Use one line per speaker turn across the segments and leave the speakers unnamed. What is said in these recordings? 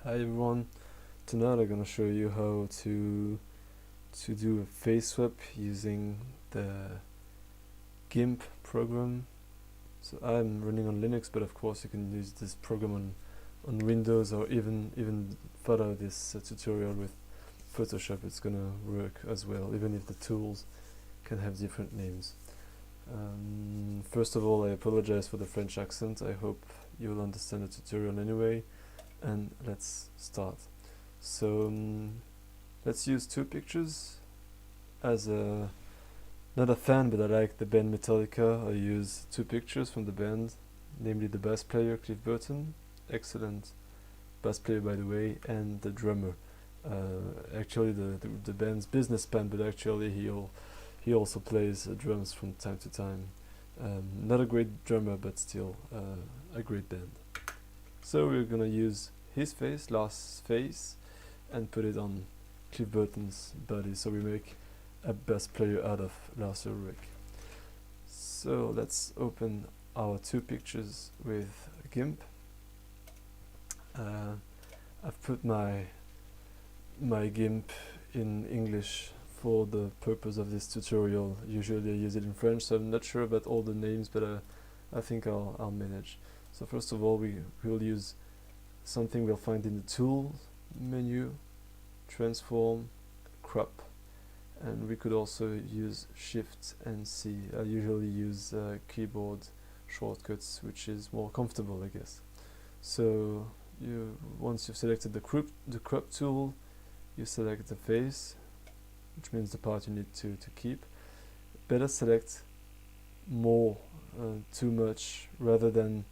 Hi everyone, tonight I'm gonna show you how to do a face swap using the GIMP program. So I'm running on Linux, but of course you can use this program on Windows, or even follow this tutorial with Photoshop. It's gonna work as well, even if the tools can have different names. First of all, I apologize for the French accent. I hope you'll understand the tutorial anyway, and let's start. So let's use two pictures. As a not a fan, but I like the band Metallica, I use two pictures from the band, namely the bass player Cliff Burton, excellent bass player by the way, and the drummer. Actually the band's business band, but actually he also plays drums from time to time. Not a great drummer, but still a great band. So we're gonna use his face, Lars' face, and put it on Cliff Burton's body, so we make a bass player out of Lars Ulrich. So let's open our two pictures with GIMP. I've put my GIMP in English for the purpose of this tutorial. Usually I use it in French, so I'm not sure about all the names, but I think I'll manage. So first of all, we'll use something we'll find in the Tools menu, Transform, Crop, and we could also use Shift and C. I usually use keyboard shortcuts, which is more comfortable, I guess. So once you've selected the crop tool, you select the face, which means the part you need to keep. Better select more, too much, rather than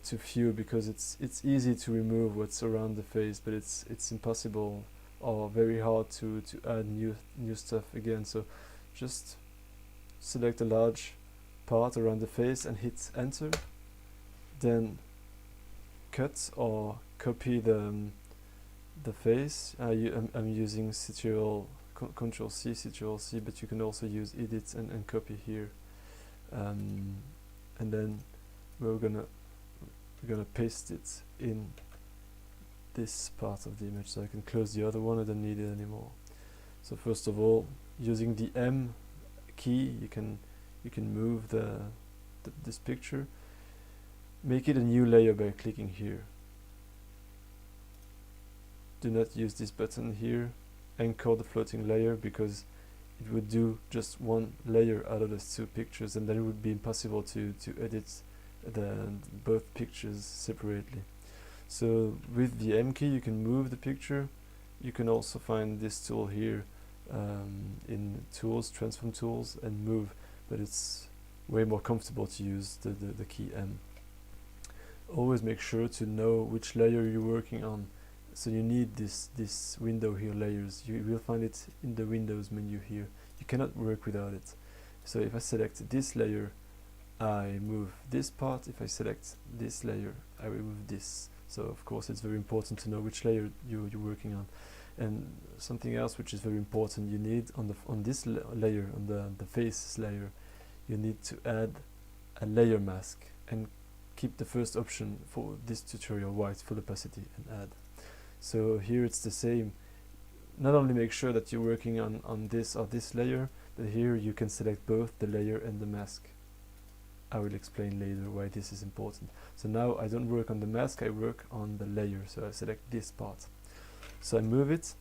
too few, because it's easy to remove what's around the face, but it's impossible or very hard to add new stuff again. So just select a large part around the face and hit enter, then cut or copy the face. I'm using Control C, Ctrl C, but you can also use edit and copy here, and then we're gonna paste it in this part of the image, so I can close the other one. I don't need it anymore. So first of all, using the M key, you can move this picture. Make it a new layer by clicking here. Do not use this button here, anchor the floating layer, because it would do just one layer out of those two pictures, and then it would be impossible to edit both pictures separately. So with the M key you can move the picture. You can also find this tool here in Tools, Transform Tools, and Move, but it's way more comfortable to use the key M. Always make sure to know which layer you're working on. So you need this window here, layers. You will find it in the Windows menu here. You cannot work without it. So if I select this layer, I move this part. If I select this layer, I remove this. So of course it's very important to know which layer you're working on. And something else which is very important, you need on this layer, on the faces layer, you need to add a layer mask, and keep the first option for this tutorial white, full opacity, and add. So here it's the same. Not only make sure that you're working on this or this layer, but here you can select both the layer and the mask. I will explain later why this is important. So now I don't work on the mask, I work on the layer. So I select this part. So I move it.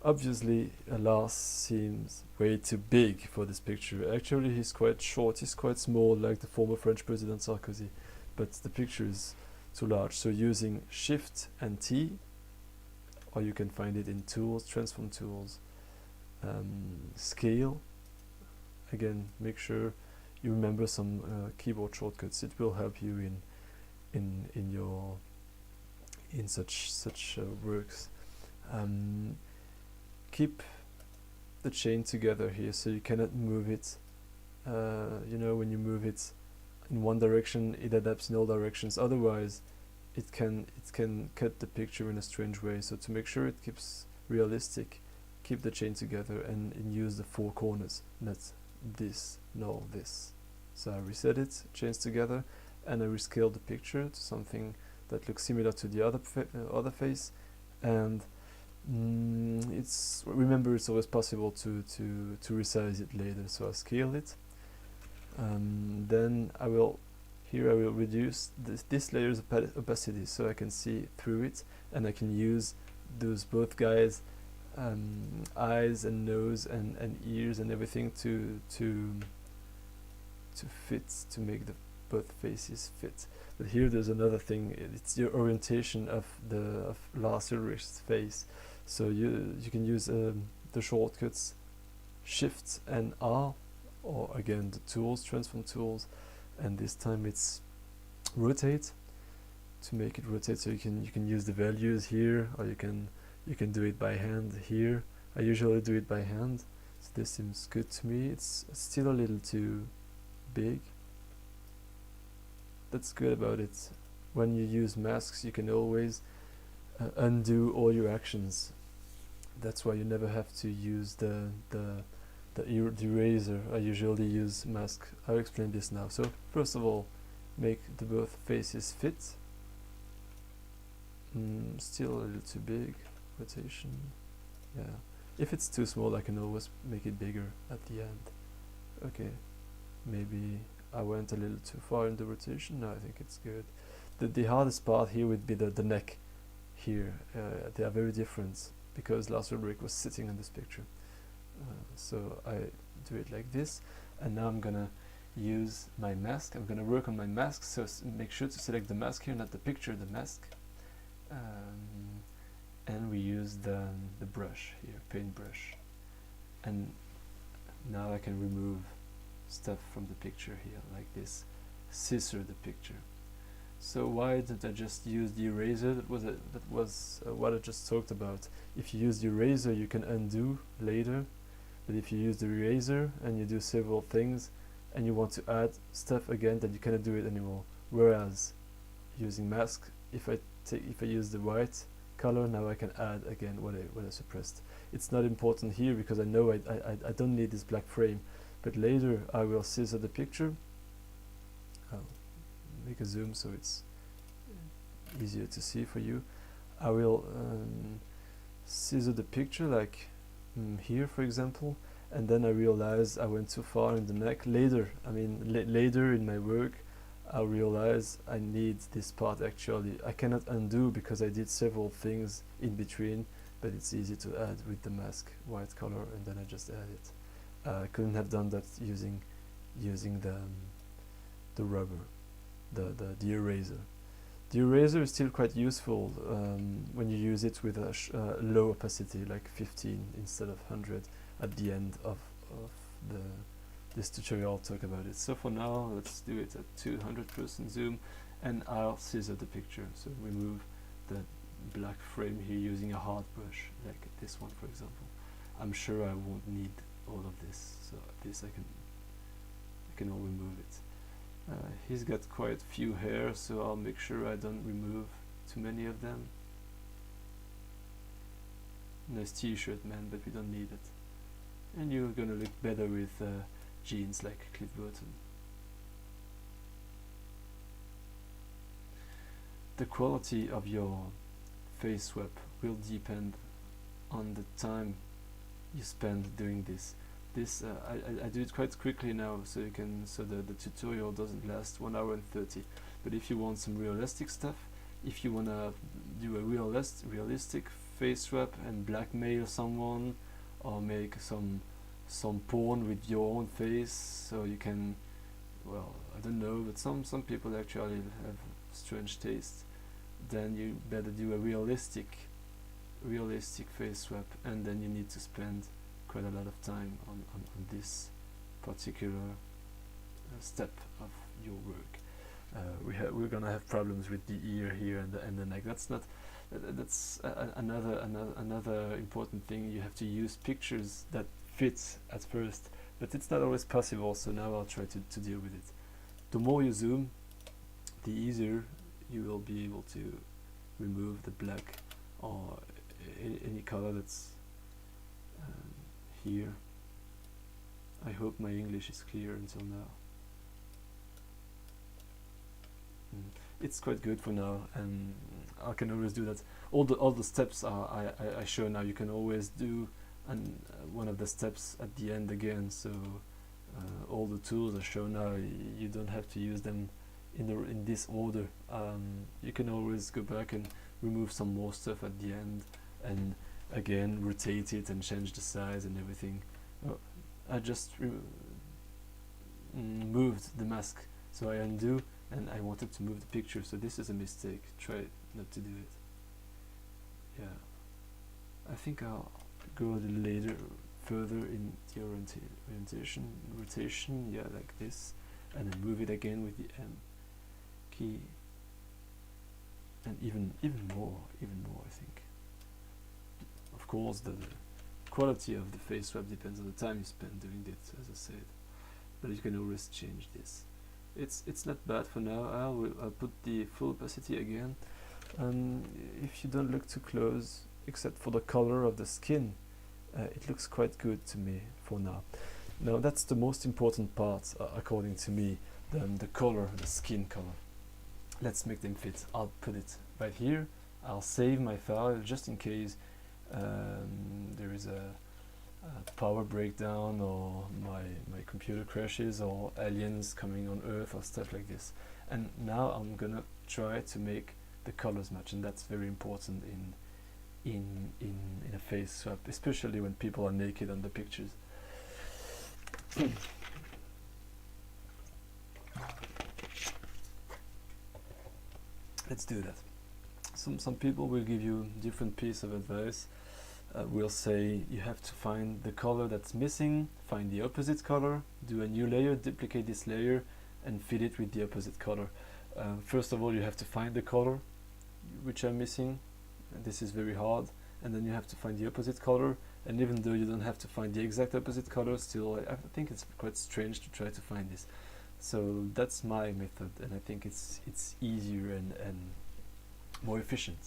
Obviously Lars seems way too big for this picture. Actually he's quite short, he's quite small, like the former French President Sarkozy, but the picture is too large. So using Shift and T, or you can find it in Tools, Transform Tools, Scale. Again, make sure you remember some keyboard shortcuts. It will help you in such works. Keep the chain together here, so you cannot move it. You know, when you move it in one direction, it adapts in all directions. Otherwise, it can cut the picture in a strange way. So to make sure it keeps realistic, keep the chain together and use the four corners, not this nor this. So I reset it, chains together, and I rescale the picture to something that looks similar to the other face, and remember it's always possible to resize it later. So I scale it. Then I will reduce this layer's opacity so I can see through it, and I can use those both guys' eyes and nose and ears and everything to fit, to make the both faces fit. But here there's another thing. It's the orientation of Lars Ulrich's face. So you can use the shortcuts Shift and R, or again the tools, transform tools, and this time it's rotate to make it rotate. So you can use the values here, or you can do it by hand here. I usually do it by hand, so this seems good to me. It's still a little too big. That's good about it. When you use masks, you can always undo all your actions. That's why you never have to use the eraser. I usually use mask. I'll explain this now. So first of all, make the both faces fit. Still a little too big. Rotation. Yeah. If it's too small, I can always make it bigger at the end. Okay. Maybe I went a little too far in the rotation. No, I think it's good. The hardest part here would be the neck here. They are very different because Lars Ulrich was sitting in this picture. So I do it like this, and now I'm gonna use my mask. I'm gonna work on my mask, so make sure to select the mask here, not the picture, the mask. And we use the brush here, paintbrush. And now I can remove stuff from the picture here, like this. Scissor the picture. So why didn't I just use the eraser? That was what I just talked about. If you use the eraser, you can undo later. But if you use the eraser and you do several things and you want to add stuff again, then you cannot do it anymore. Whereas using mask, if I use the white color, now I can add again what I suppressed. It's not important here because I know I don't need this black frame. But later I will scissor the picture. I'll make a zoom so it's easier to see for you. I will scissor the picture like here, for example, and then I realize I went too far in the neck. Later, later in my work, I realize I need this part actually. I cannot undo because I did several things in between, but it's easy to add with the mask, white color, and then I just add it. I couldn't have done that using the rubber, the eraser. The eraser is still quite useful when you use it with a low opacity, like 15 instead of 100 at the end of this tutorial. I'll talk about it. So for now, let's do it at 200% zoom, and I'll scissor the picture. So remove the black frame here using a hard brush, like this one, for example. I'm sure I won't need all of this, so this I can all remove it. He's got quite few hair, so I'll make sure I don't remove too many of them. Nice t-shirt, man, but we don't need it. And you're gonna look better with jeans like Cliff Burton. The quality of your face swap will depend on the time you spend doing this. I do it quite quickly now, so the tutorial doesn't last 1 hour and 30. But if you want some realistic stuff, if you wanna do a realistic face swap and blackmail someone, or make some porn with your own face, so you can, well, I don't know, but some people actually have strange taste, then you better do a realistic face swap, and then you need to spend quite a lot of time on this particular step of your work. We're gonna have problems with the ear here and the neck. That's another important thing. You have to use pictures that fit at first, but it's not always possible. So now I'll try to deal with it. The more you zoom, the easier you will be able to remove the black or any color that's here. I hope my English is clear until now. it's quite good for now, and I can always do that. All the steps I show now, you can always do and one of the steps at the end again. So all the tools I show now, you don't have to use them in this order. You can always go back and remove some more stuff at the end, and again rotate it and change the size and everything. I just moved the mask, so I undo, and I wanted to move the picture, so this is a mistake. Try not to do it. Yeah, I think I'll go a little later further in the rotation, yeah, like this, and then move it again with the M key, and even more I think. Of course the quality of the face swap depends on the time you spend doing it, as I said, but you can always change this. It's not bad for now. I'll put the full opacity again, and if you don't look too close, except for the color of the skin, it looks quite good to me for now. Now that's the most important part, according to me, the color, the skin color. Let's make them fit. I'll put it right here. I'll save my file just in case there is a power breakdown, or my computer crashes, or aliens coming on Earth, or stuff like this. And now I'm gonna try to make the colors match, and that's very important in a face swap, especially when people are naked on the pictures. Let's do that. Some people will give you different piece of advice. Will say you have to find the color that's missing, find the opposite color, do a new layer, duplicate this layer, and fill it with the opposite color. First of all, you have to find the color which are missing, and this is very hard, and then you have to find the opposite color, and even though you don't have to find the exact opposite color, still I think it's quite strange to try to find this. So that's my method, and I think it's easier and more efficient.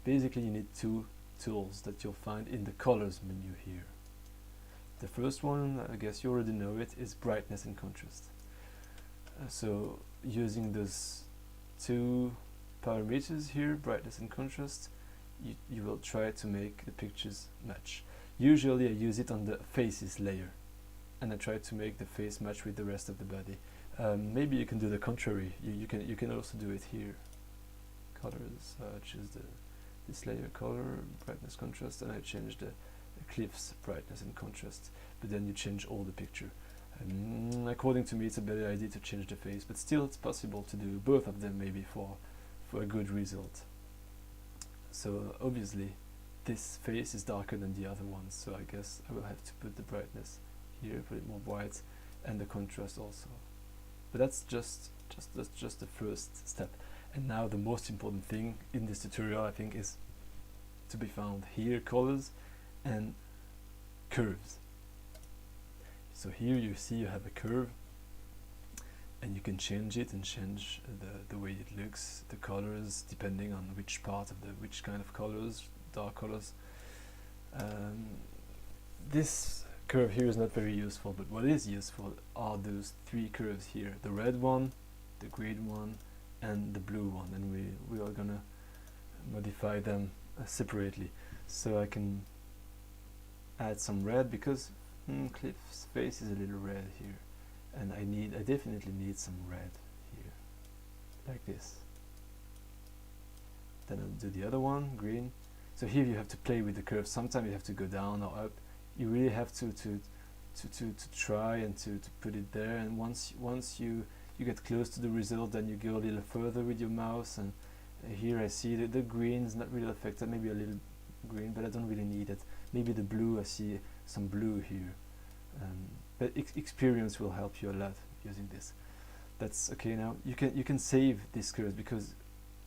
Basically, you need two tools that you'll find in the colors menu here. The first one, I guess you already know it, is brightness and contrast. So using those two parameters here, brightness and contrast, you will try to make the pictures match. Usually I use it on the faces layer, and I try to make the face match with the rest of the body. Maybe you can do the contrary. You can also do it here. Colors, choose this layer color, brightness, contrast, and I change the cliffs brightness and contrast, but then you change all the picture. According to me, it's a better idea to change the face, but still it's possible to do both of them maybe for a good result. So obviously this face is darker than the other one, so I guess I will have to put the brightness here, put it more bright, and the contrast also. But that's just the first step. And now the most important thing in this tutorial, I think, is to be found here: colors and curves. So here you see you have a curve, and you can change it and change the way it looks, the colors, depending on which part of which kind of colors, dark colors. This curve here is not very useful, but what is useful are those three curves here: the red one, the green one, and the blue one, and we are gonna modify them separately. So I can add some red, because Cliff's face is a little red here, and I definitely need some red here, like this. Then I'll do the other one, green. So here you have to play with the curve. Sometimes you have to go down or up. You really have to try and to put it there, and once you get close to the result, then you go a little further with your mouse, and here I see that the green is not really affected, maybe a little green, but I don't really need it. Maybe the blue, I see some blue here, but experience will help you a lot using this. That's okay. Now you can save these curves, because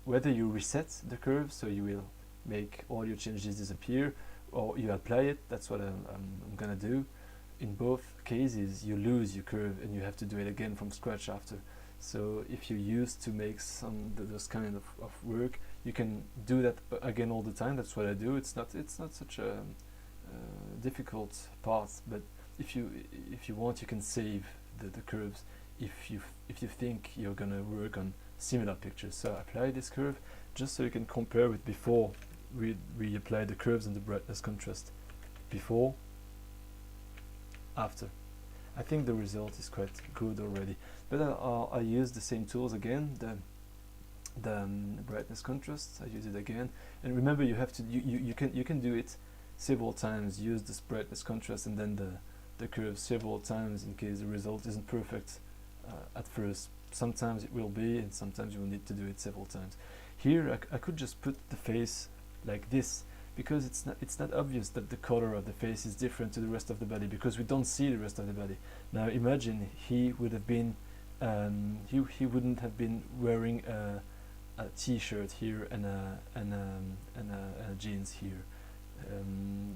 whether you reset the curve, so you will make all your changes disappear, or you apply it, that's what I'm gonna do. In both cases you lose your curve, and you have to do it again from scratch after. So if you used to make those kind of work, you can do that again all the time. That's what I do. It's not such a difficult part, but if you want, you can save the curves if you think you're gonna work on similar pictures. So apply this curve just so you can compare with before we apply the curves and the brightness contrast. Before, after. I think the result is quite good already. But I use the same tools again, the brightness contrast. I use it again, and remember you have to you can do it several times. Use this brightness contrast and then the curve several times in case the result isn't perfect at first. Sometimes it will be, and sometimes you will need to do it several times. Here I could just put the face like this, because it's not obvious that the color of the face is different to the rest of the body, because we don't see the rest of the body. Now imagine he would have been he wouldn't have been wearing a t-shirt here and a jeans here.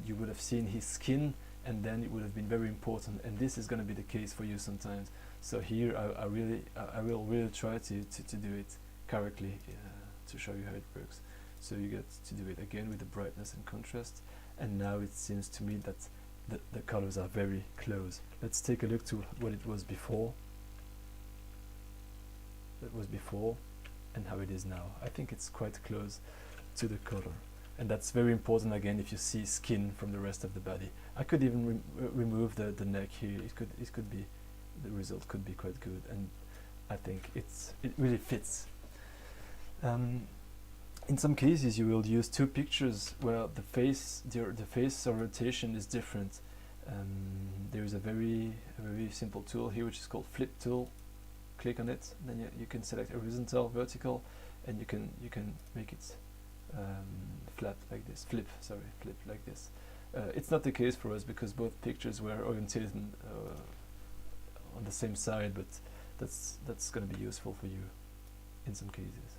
You would have seen his skin, and then it would have been very important, and this is going to be the case for you sometimes. So here I will really try to do it correctly to show you how it works. So you get to do it again with the brightness and contrast, and now it seems to me that the colors are very close. Let's take a look to what it was before. That was before, and how it is now. I think it's quite close to the color, and that's very important again if you see skin from the rest of the body. I could even remove the neck here. It could be, the result could be quite good, and I think it really fits. In some cases you will use two pictures where the face orientation is different. There is a very simple tool here which is called flip tool. Click on it, and then you can select horizontal, vertical, and you can make it flat like this. Flip like this. It's not the case for us because both pictures were oriented on the same side, but that's going to be useful for you in some cases.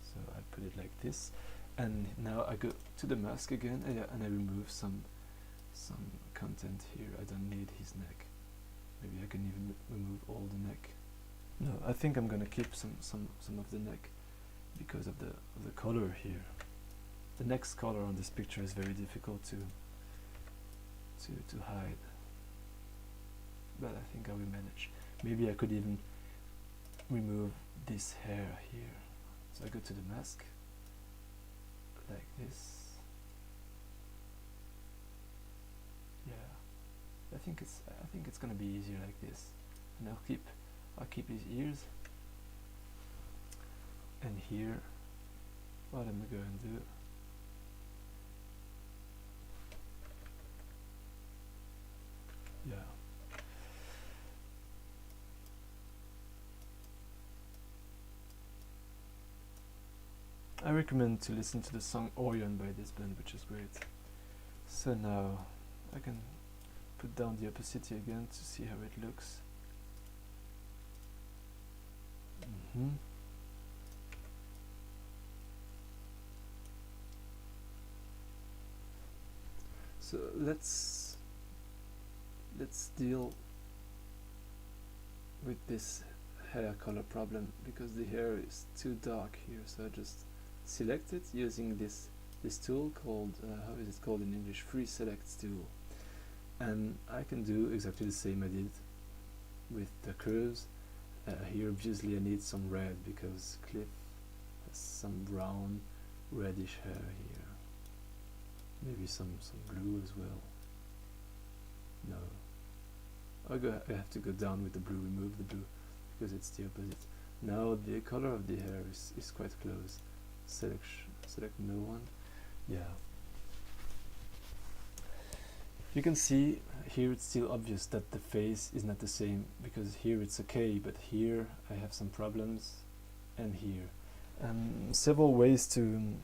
So I put it like this, and now I go to the mask again, and I remove some content here. I don't need his neck. Maybe I can even remove all the neck. No, I think I'm gonna keep some of the neck because of the color here. The next color on this picture is very difficult to hide, but I think I will manage. Maybe I could even remove this hair here. So I go to the mask like this. Yeah, I think it's gonna be easier like this, and I'll keep his ears. And here, what am I going to do? Yeah. I recommend to listen to the song Orion by this band, which is great. So now I can put down the opacity again to see how it looks. So let's deal with this hair color problem, because the hair is too dark here. So I just select it using this tool called how is it called in English? Free Select tool. And I can do exactly the same I did with the curves. Here obviously I need some red because Cliff has some brown reddish hair here. Maybe some blue as well. No, I have to go down with the blue, remove the blue because it's the opposite. Now the color of the hair is quite close. Select no one. Yeah. You can see here it's still obvious that the face is not the same, because here it's okay, but here I have some problems, and here. Several ways to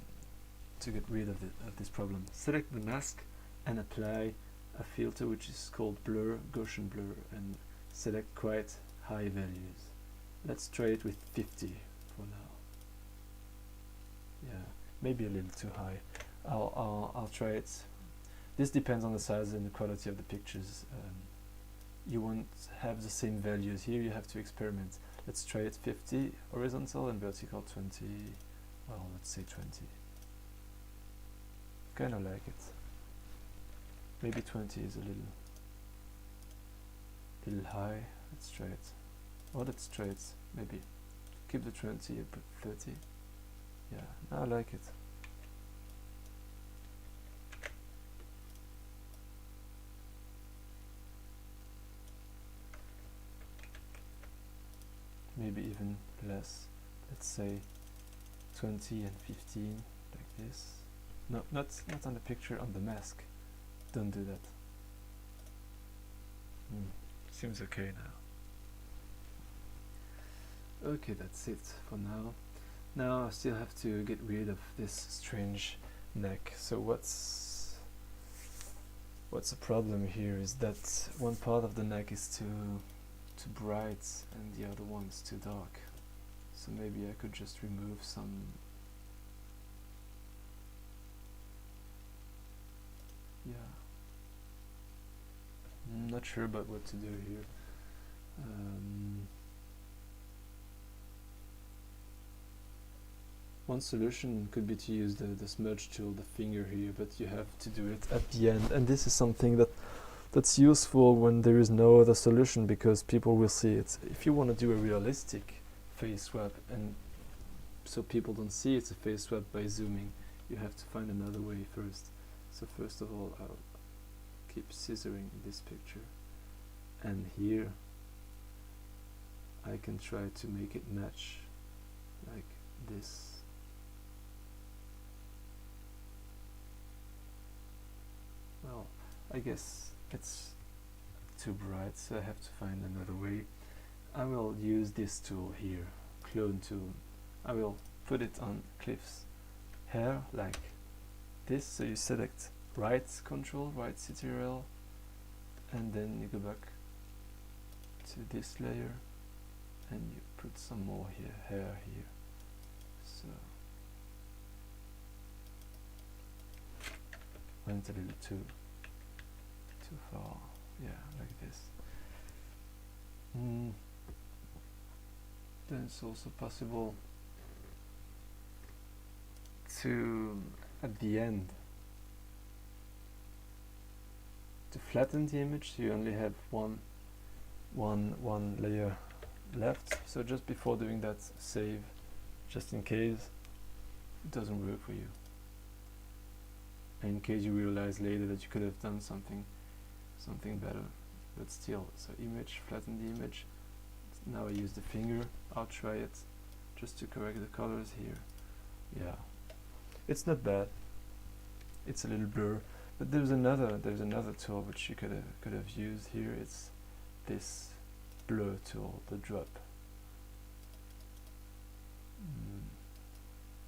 get rid of this problem. Select the mask and apply a filter which is called blur, Gaussian blur, and select quite high values. Let's try it with 50 for now. Yeah, maybe a little too high. I'll try it. This depends on the size and the quality of the pictures. You won't have the same values here. You have to experiment. Let's try it 50 horizontal and vertical 20. Well, let's say 20. Kind of like it. Maybe 20 is a little high. Let's try it. Oh, let's try it maybe keep the 20 and put 30. Yeah, I like it. Maybe even less. Let's say 20 and 15, like this. No, not on the picture, on the mask. Don't do that. Seems okay now. Okay, that's it for now. Now I still have to get rid of this strange neck. So what's the problem here is that one part of the neck is too bright and the other one's too dark. So maybe I could just remove some. Yeah. I'm not sure about what to do here. One solution could be to use the smudge tool, the finger here, but you have to do it at the end. And this is something that's useful when there is no other solution, because people will see it. If you want to do a realistic face swap, and so people don't see it's a face swap by zooming, you have to find another way first. So first of all, I'll keep scissoring this picture, and here I can try to make it match like this. Well, I guess it's too bright, so I have to find another way. I will use this tool here, clone tool. I will put it on Cliff's hair like this. So you select right control, right tutorial, and then you go back to this layer and you put some more here, hair here. So went a little too far. Yeah, like this. Then it's also possible to, at the end, to flatten the image, so you only have one layer left. So just before doing that, save, just in case it doesn't work for you, and in case you realize later that you could have done something better. But still, so image, flatten the image. Now I use the finger. I'll try it just to correct the colors here. Yeah, it's not bad. It's a little blur, but there's another tool which you could have used here. It's this blur tool, the drop.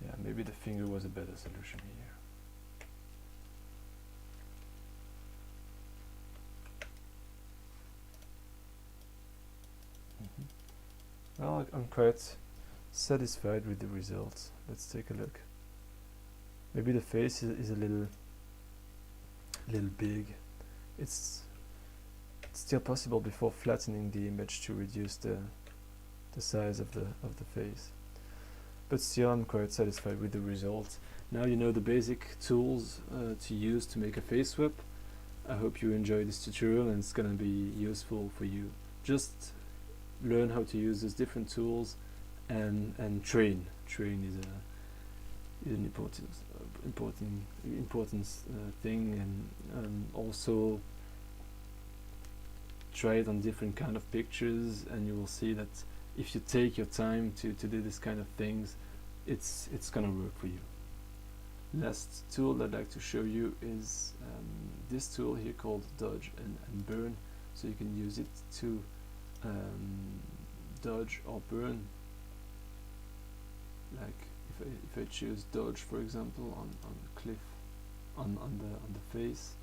Yeah, maybe the finger was a better solution here. Well, I'm quite satisfied with the results. Let's take a look. Maybe the face is a little big. It's still possible before flattening the image to reduce the size of the face. But still, I'm quite satisfied with the result. Now you know the basic tools to use to make a face swap. I hope you enjoyed this tutorial and it's gonna be useful for you. Just learn how to use these different tools and train. Train is an important thing, and also try it on different kind of pictures, and you will see that if you take your time to do this kind of things, it's gonna work for you. Last tool I'd like to show you is this tool here called dodge and burn. So you can use it to dodge or burn. Like if I choose dodge, for example, on Cliff, on the face,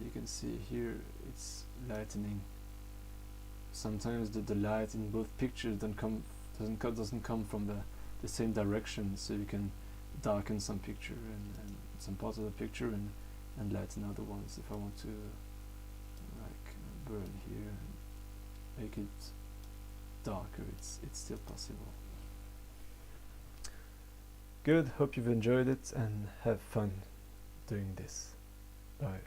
you can see here it's lightening. Sometimes the light in both pictures doesn't come from the same direction, so you can darken some picture and some parts of the picture and lighten other ones. If I want to like burn here and make it darker, it's still possible. Good, hope you've enjoyed it and have fun doing this. Bye.